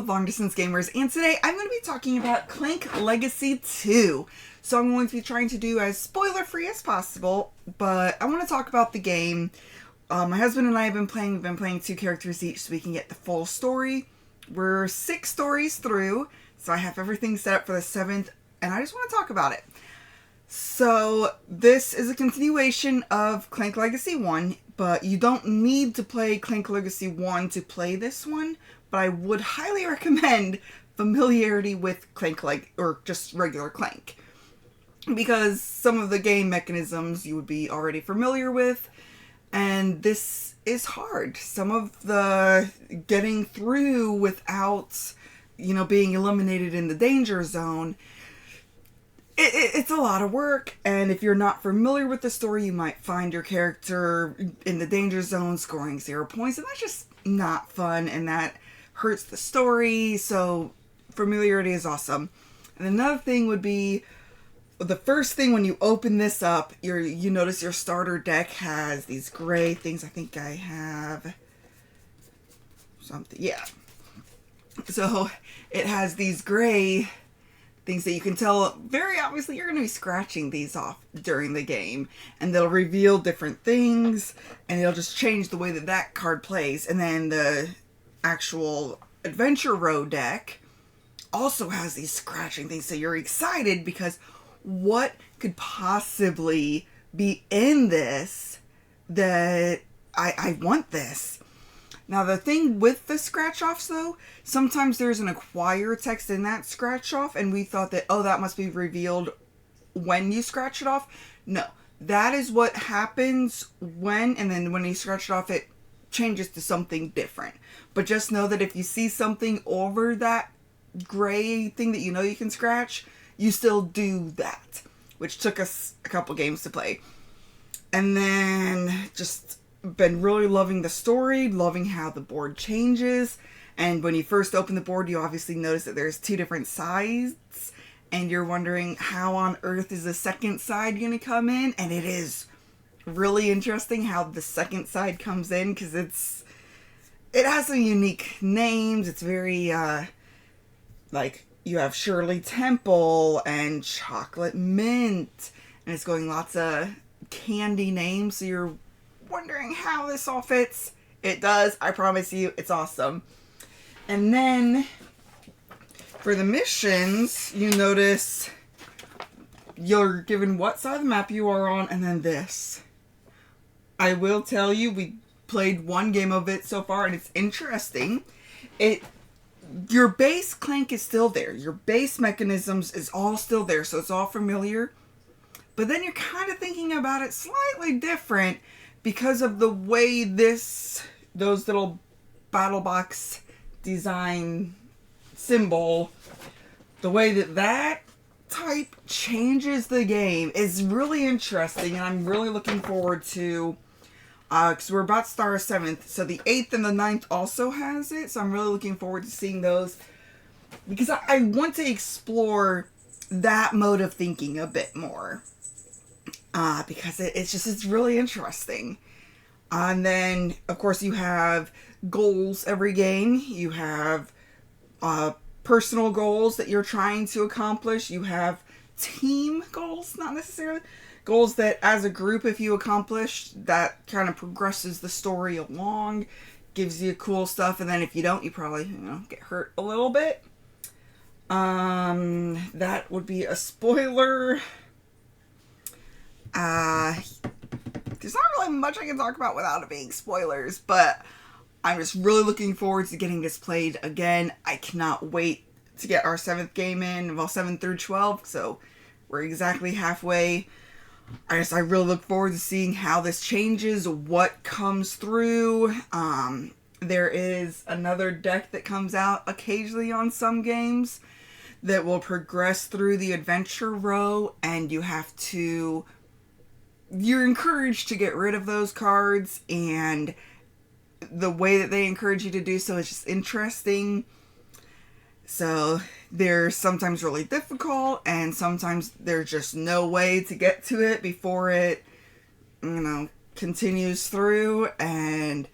Long Distance Gamers, and today I'm going to be talking about Clank Legacy 2. So I'm going to be trying to do as spoiler-free as possible, but I want to talk about the game. My husband and I have been playing, we've been playing 2 characters each so we can get the full story. We're 6 stories through, so I have everything set up for the 7th, and I just want to talk about it. So this is a continuation of Clank Legacy 1, but you don't need to play Clank Legacy 1 to play this one, but I would highly recommend Familiarity with Clank or just regular Clank, because some of the game mechanisms you would be already familiar with, and this is hard. Some of the getting through without, being eliminated in the danger zone, it's a lot of work, and if you're not familiar with the story, you might find your character in the danger zone scoring 0 points, and that's just not fun, and that hurts the story. So familiarity is awesome. And another thing would be, the first thing when you open this up, you notice your starter deck has these gray things. I think I have something, yeah. So it has these gray things that you can tell, very obviously you're going to be scratching these off during the game, and they'll reveal different things, and it'll just change the way that that card plays. And then the actual Adventure Row deck also has these scratching things, so you're excited because what could possibly be in this that I want this. Now, the thing with the scratch-offs, though, sometimes there's an acquire text in that scratch-off, and we thought that, oh, that must be revealed when you scratch it off. No, that is what happens when, and then when you scratch it off, it changes to something different. But just know that if you see something over that gray thing that you can scratch, you still do that, which took us a couple games to play. And then just been really loving the story, loving how the board changes. And when you first open the board, you obviously notice that there's 2 different sides, and you're wondering how on earth is the second side going to come in. And it is really interesting how the second side comes in, because it has some unique names. It's very like you have Shirley Temple and Chocolate Mint, and it's going lots of candy names, so you're wondering how this all fits. It does. I promise you, it's awesome. And then for the missions, you notice you're given what side of the map you are on, and then this. I will tell you, we played 1 game of it so far, and it's interesting. Your base Clank is still there. Your base mechanisms is all still there, so it's all familiar. But then you're kind of thinking about it slightly different, because of the way those little battle box design symbol, the way that type changes the game is really interesting, and I'm really looking forward to, because we're about to start our 7th, so the 8th and the 9th also has it, so I'm really looking forward to seeing those, because I want to explore that mode of thinking a bit more. Because it's really interesting. And then, of course, you have goals every game. You have personal goals that you're trying to accomplish. You have team goals, not necessarily. Goals that, as a group, if you accomplish, that kind of progresses the story along, gives you cool stuff. And then if you don't, you probably, get hurt a little bit. That would be a spoiler. There's not really much I can talk about without it being spoilers, but I'm just really looking forward to getting this played again. I cannot wait to get our 7th game in, well, 7 through 12, so we're exactly halfway. I really look forward to seeing how this changes, what comes through. There is another deck that comes out occasionally on some games that will progress through the Adventure Row, and you're encouraged to get rid of those cards, and the way that they encourage you to do so is just interesting. So they're sometimes really difficult, and sometimes there's just no way to get to it before it, continues through, and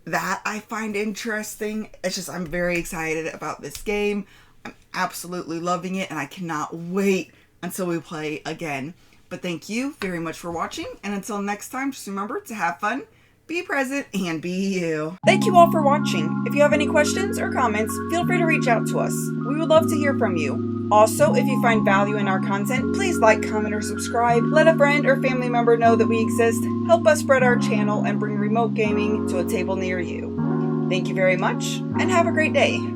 that I find interesting. It's just, I'm very excited about this game. I'm absolutely loving it, and I cannot wait until we play again. But thank you very much for watching, and until next time, just remember to have fun, be present, and be you. Thank you all for watching. If you have any questions or comments, feel free to reach out to us. We would love to hear from you. Also, if you find value in our content, please like, comment, or subscribe. Let a friend or family member know that we exist. Help us spread our channel and bring remote gaming to a table near you. Thank you very much, and have a great day.